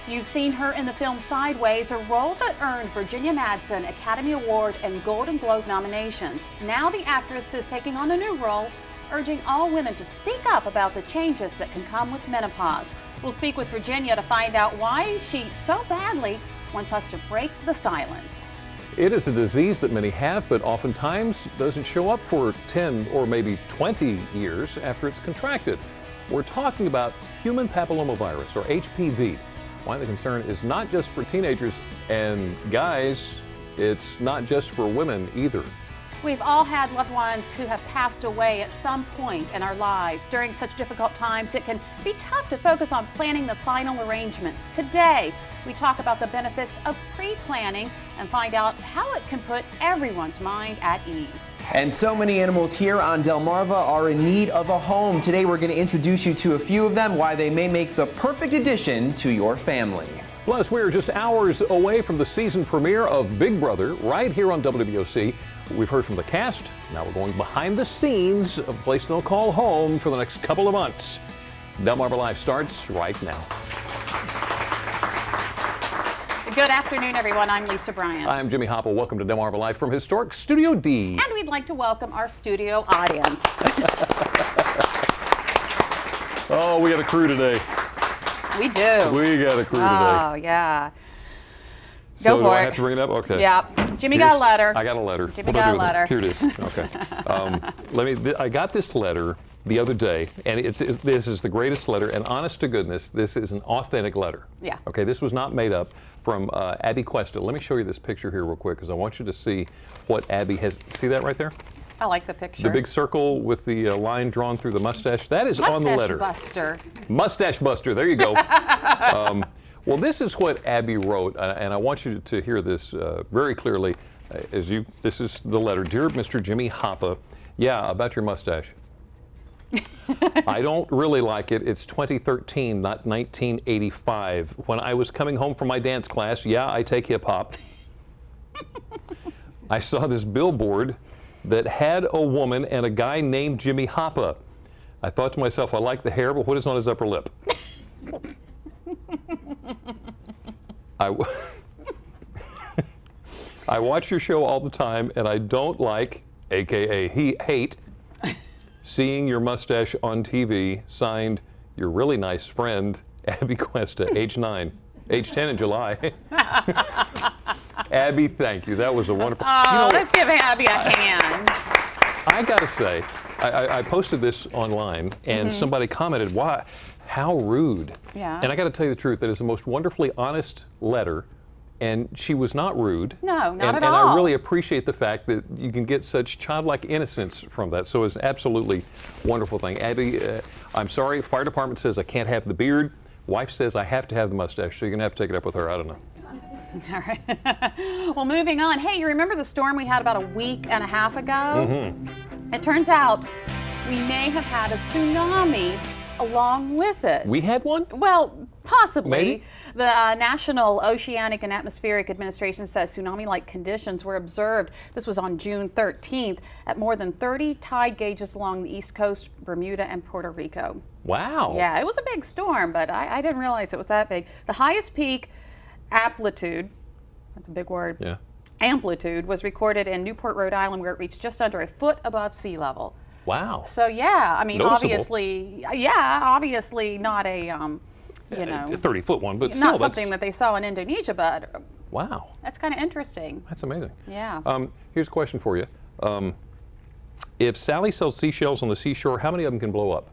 You've seen her in the film Sideways, a role that earned Virginia Madsen Academy Award and Golden Globe nominations. Now the actress is taking on a new role, urging all women to speak up about the changes that can come with menopause. We'll speak with Virginia to find out why she so badly wants us to break the silence. It is a disease that many have, but oftentimes doesn't show up for 10 or maybe 20 years after it's contracted. We're talking about human papillomavirus, or HPV. Why the concern is not just for teenagers and guys, it's not just for women either. We've all had loved ones who have passed away at some point in our lives. During such difficult times, it can be tough to focus on planning the final arrangements. Today, we talk about the benefits of pre-planning and find out how it can put everyone's mind at ease. And so many animals here on Delmarva are in need of a home. Today, we're going to introduce you to a few of them, why they may make the perfect addition to your family. Plus, we're just hours away from the season premiere of Big Brother right here on WBOC. We've heard from the cast. Now we're going behind the scenes of a place they'll call home for the next couple of months. Delmarva Live starts right now. Good afternoon, everyone. I'm Lisa Bryant. I'm Jimmy Hopple. Welcome to Delmarva Live from historic Studio D. And we'd like to welcome our studio audience. Oh, we got a crew today. We do. We got a crew today. Oh, yeah. So Go do for I it. have to bring it up? Okay. Yeah. Jimmy got a letter. I got a letter. Jimmy What do I got do a with it? letter. Here it is. Okay. I got this letter the other day, and this is the greatest letter, and honest to goodness, this is an authentic letter. Yeah. Okay, this was not made up, from Abby Cuesta. Let me show you this picture here real quick, because I want you to see what Abby has. See that right there? I like the picture. The big circle with the line drawn through the mustache. That is on the letter. Mustache Buster. Mustache Buster. There you go. Well, this is what Abby wrote, and I want you to hear this very clearly. This is the letter. Dear Mr. Jimmy Hoppa, yeah, about your mustache. I don't really like it. It's 2013, not 1985. When I was coming home from my dance class, yeah, I take hip hop. I saw this billboard that had a woman and a guy named Jimmy Hoppa. I thought to myself, I like the hair, but what is on his upper lip? I watch your show all the time, and I don't like, AKA hate, seeing your mustache on TV. Signed, your really nice friend, Abby Cuesta, age 9, age 10 in July. Abby, thank you. That was a wonderful. Oh, let's give Abby a hand. I gotta say, I posted this online, and somebody commented, "Why? How rude!" Yeah. And I got to tell you the truth. That is the most wonderfully honest letter, and she was not rude. No, not at and all. I really appreciate the fact that you can get such childlike innocence from that. So it's an absolutely wonderful thing. Abby, I'm sorry. Fire department says I can't have the beard. Wife says I have to have the mustache. So you're gonna have to take it up with her. I don't know. All right. Well, moving on. Hey, you remember the storm we had about a week and a half ago? It turns out we may have had a tsunami along with it. We had one? Well, possibly. Maybe. The National Oceanic and Atmospheric Administration says tsunami-like conditions were observed. This was on June 13th at more than 30 tide gauges along the East Coast, Bermuda, and Puerto Rico. Wow. Yeah, it was a big storm, but I didn't realize it was that big. The highest peak amplitude, that's a big word. Yeah. Amplitude was recorded in Newport, Rhode Island, where it reached just under a foot above sea level. Wow. So yeah, I mean, Noticeable. obviously not a, you know, a 30-foot one, but not still, something that they saw in Indonesia, but wow. that's kind of interesting. That's amazing. Yeah. Here's a question for you. If Sally sells seashells on the seashore, how many of them can blow up?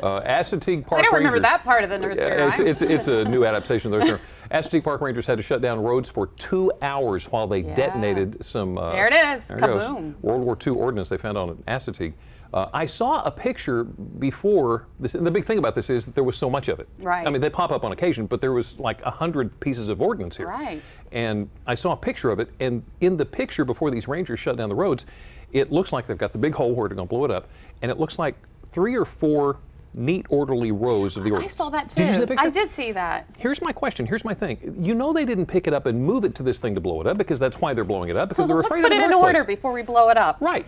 Assateague Park I don't remember Rangers- that part of the nursery rhyme. It's a new adaptation of the nursery. Assateague Park Rangers had to shut down roads for 2 hours while they detonated some. There it is. There it goes. Kaboom. World War II ordnance they found on Assateague. I saw a picture before this. And the big thing about this is that there was so much of it. Right. I mean, they pop up on occasion, but there was like 100 pieces of ordnance here. Right. And I saw a picture of it, and in the picture before these rangers shut down the roads, it looks like they've got the big hole where they're going to blow it up, and it looks like 3 or 4 neat, orderly rows of the ordnance. I saw that too. Did you see that picture? I did see that. Here's my question. Here's my thing. You know they didn't pick it up and move it to this thing to blow it up, because that's why they're blowing it up, because they're afraid of it in the Let's put it in first order place. before we blow it up. Right.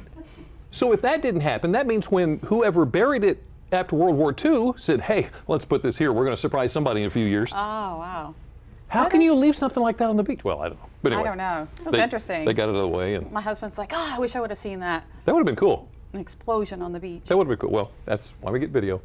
So if that didn't happen, that means when whoever buried it after World War II said, hey, let's put this here. We're going to surprise somebody in a few years. Oh, wow. How can you leave something like that on the beach? Well, I don't know. But anyway, I don't know. That's interesting. They got it out of the way. And my husband's like, oh, I wish I would have seen that. that would have been cool. An explosion on the beach. That would have been cool. Well, that's why we get video.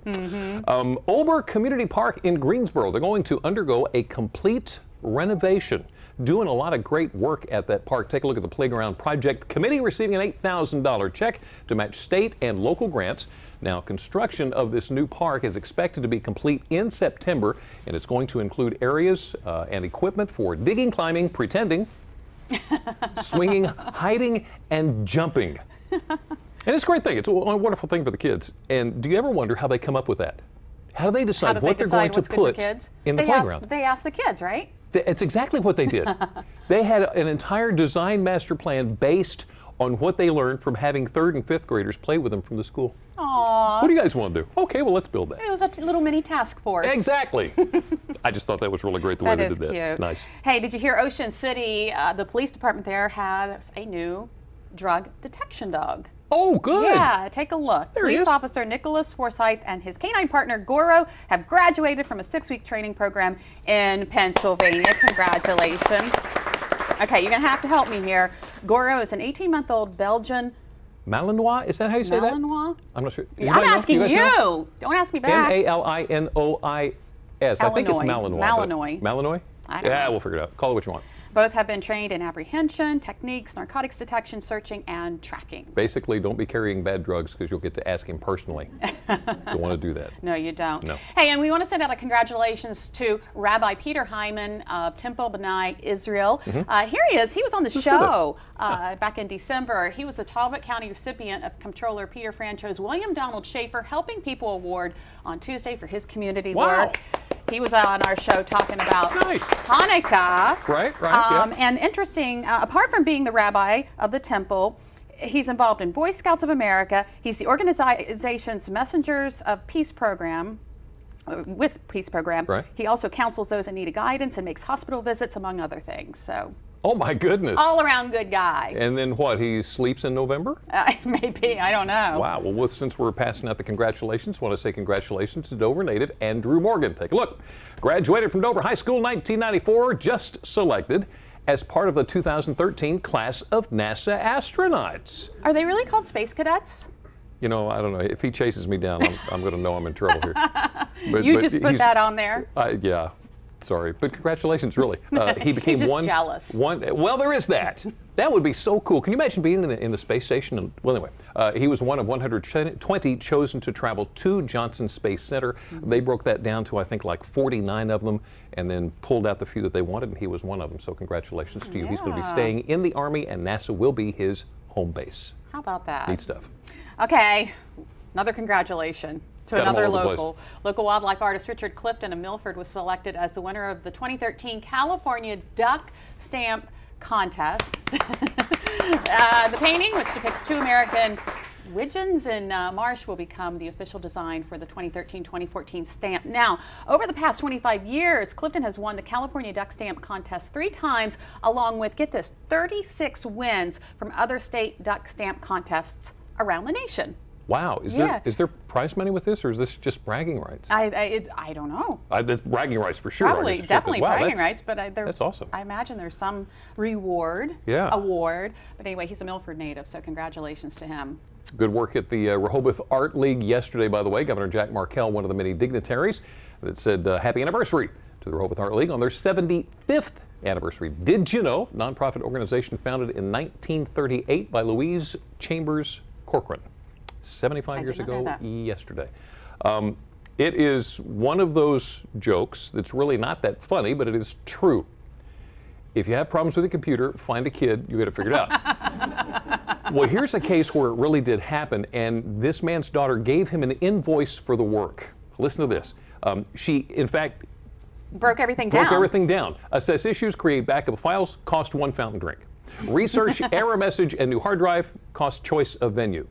Ober Community Park in Greensboro, they're going to undergo a complete renovation. Doing a lot of great work at that park. Take a look at the Playground Project Committee receiving an $8,000 check to match state and local grants. Now, construction of this new park is expected to be complete in September, and it's going to include areas and equipment for digging, climbing, pretending, swinging, hiding, and jumping. And it's a great thing. It's a wonderful thing for the kids. And do you ever wonder how they come up with that? How do they decide what they're going to put in the playground? They ask the kids, right? It's exactly what they did. They had an entire design master plan based on what they learned from having 3rd and 5th graders play with them from the school. Aww. What do you guys want to do? Okay, well, let's build that. It was a little mini task force. Exactly. I just thought that was really great the way they did that. That is cute. Nice. Hey, did you hear Ocean City, the police department there has a new drug detection dog? Oh, good. Yeah, take a look. There he Police is. officer Nicholas Forsyth and his canine partner Goro have graduated from a 6-week training program in Pennsylvania. Congratulations. Okay, you're going to have to help me here. Goro is an 18-month-old Belgian. Malinois, is that how you say Malinois? that? I'm not sure. I'm asking you. Guys know? Don't ask me back. Malinois. I think it's Malinois. Malinois. Malinois? I don't know. We'll figure it out. Call it what you want. Both have been trained in apprehension, techniques, narcotics detection, searching, and tracking. Basically, don't be carrying bad drugs because you'll get to ask him personally. Don't want to do that. No, you don't. No. Hey, and we want to send out a congratulations to Rabbi Peter Hyman of Temple B'nai, Israel. Here he is. He was on the show back in December. He was the Talbot County recipient of Comptroller Peter Francho's William Donald Schaefer Helping People Award on Tuesday for his community work. He was on our show talking about Hanukkah. Right, yeah. And interesting, apart from being the rabbi of the temple, he's involved in Boy Scouts of America. He's the organization's Messengers of Peace program, with Peace program. Right. He also counsels those in need of guidance and makes hospital visits, among other things. So. Oh my goodness. All around good guy. And then what, he sleeps in November? Maybe, I don't know. Wow, well, since we're passing out the congratulations, I want to say congratulations to Dover native Andrew Morgan. Take a look. Graduated from Dover High School in 1994, just selected as part of the 2013 class of NASA astronauts. Are they really called space cadets? You know, I don't know. If he chases me down, I'm going to know I'm in trouble here. But just put that on there? Yeah. Sorry, but congratulations, really. He became He's just jealous. Well, there is that. That would be so cool. Can you imagine being in the space station? And, well, anyway, he was one of 120 chosen to travel to Johnson Space Center. They broke that down to, I think, like 49 of them, and then pulled out the few that they wanted, and he was one of them. So congratulations to you. He's going to be staying in the Army, and NASA will be his home base. How about that? Neat stuff. Okay, another congratulations. To Got 'em another all over the place. local wildlife artist, Richard Clifton of Milford, was selected as the winner of the 2013 California Duck Stamp Contest. The painting, which depicts 2 American widgeons in marsh, will become the official design for the 2013-2014 stamp. Now, over the past 25 years, Clifton has won the California Duck Stamp Contest 3 times, along with, get this, 36 wins from other state duck stamp contests around the nation. Wow, is there prize money with this, or is this just bragging rights? I don't know. There's bragging rights for sure. Probably, definitely bragging rights, but that's awesome. I imagine there's some award. But anyway, he's a Milford native, so congratulations to him. Good work at the Rehoboth Art League yesterday, by the way. Governor Jack Markell, one of the many dignitaries, that said happy anniversary to the Rehoboth Art League on their 75th anniversary. Did you know? Nonprofit organization founded in 1938 by Louise Chambers Corcoran. 75 years ago yesterday. It is one of those jokes that's really not that funny, but it is true. If you have problems with your computer, find a kid, you get it figured out. Well, here's a case where it really did happen, and this man's daughter gave him an invoice for the work. Listen to this. She, in fact, broke everything down. Assess issues, create backup files, cost 1 fountain drink. Research, error message, and new hard drive, cost choice of venue.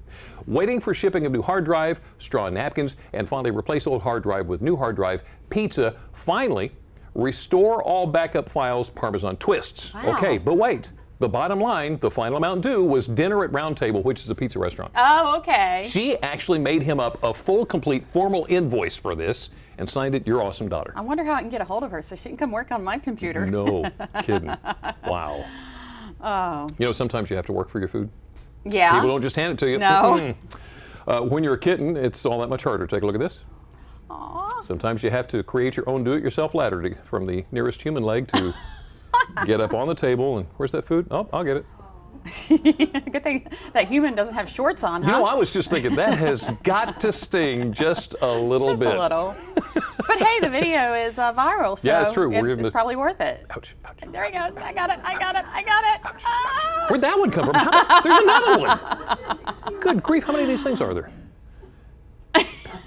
Waiting for shipping of new hard drive, straw napkins, and finally replace old hard drive with new hard drive, pizza. Finally, restore all backup files, Parmesan twists. Wow. Okay, but wait. The bottom line, the final Mountain Dew, was dinner at Round Table, which is a pizza restaurant. Oh, okay. She actually made him up a full, complete, formal invoice for this and signed it, "Your awesome daughter." I wonder how I can get a hold of her so she can come work on my computer. No kidding. Wow. Oh. You know, sometimes you have to work for your food. Yeah. People don't just hand it to you. No. When you're a kitten, it's all that much harder. Take a look at this. Aw. Sometimes you have to create your own do-it-yourself ladder from the nearest human leg to get up on the table. And where's that food? Oh, I'll get it. Good thing that human doesn't have shorts on, huh? You know, I was just thinking that has got to sting just a little Just bit. a little. But hey, the video is viral, so Yeah, it's true. it's probably worth it. Ouch, ouch. There he goes. I got it. I got it. I got it. Ah! Where'd that one come from? There's another one. Good grief, how many of these things are there?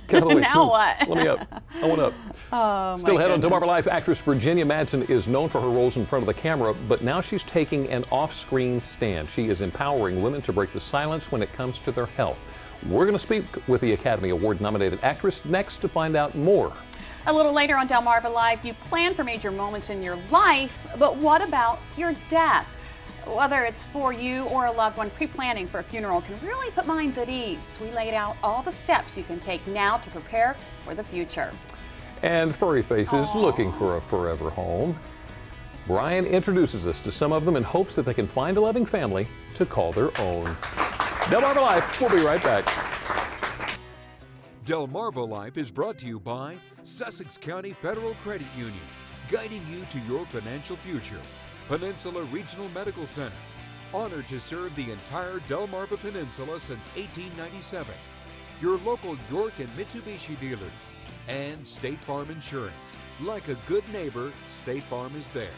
Get out of the way. Now what? Let me up. I want up. Oh, Still my ahead on goodness. Delmarva Life, actress Virginia Madsen is known for her roles in front of the camera, but now she's taking an off-screen stand. She is empowering women to break the silence when it comes to their health. We're going to speak with the Academy Award-nominated actress next to find out more. A little later on Delmarva Live, you plan for major moments in your life, but what about your death? Whether it's for you or a loved one, pre-planning for a funeral can really put minds at ease. We laid out all the steps you can take now to prepare for the future. And Furry Face is looking for a forever home. Brian introduces us to some of them in hopes that they can find a loving family to call their own. Delmarva Life, we'll be right back. Delmarva Life is brought to you by Sussex County Federal Credit Union, guiding you to your financial future. Peninsula Regional Medical Center, honored to serve the entire Delmarva Peninsula since 1897. Your local York and Mitsubishi dealers. And State Farm Insurance. Like a good neighbor, State Farm is there.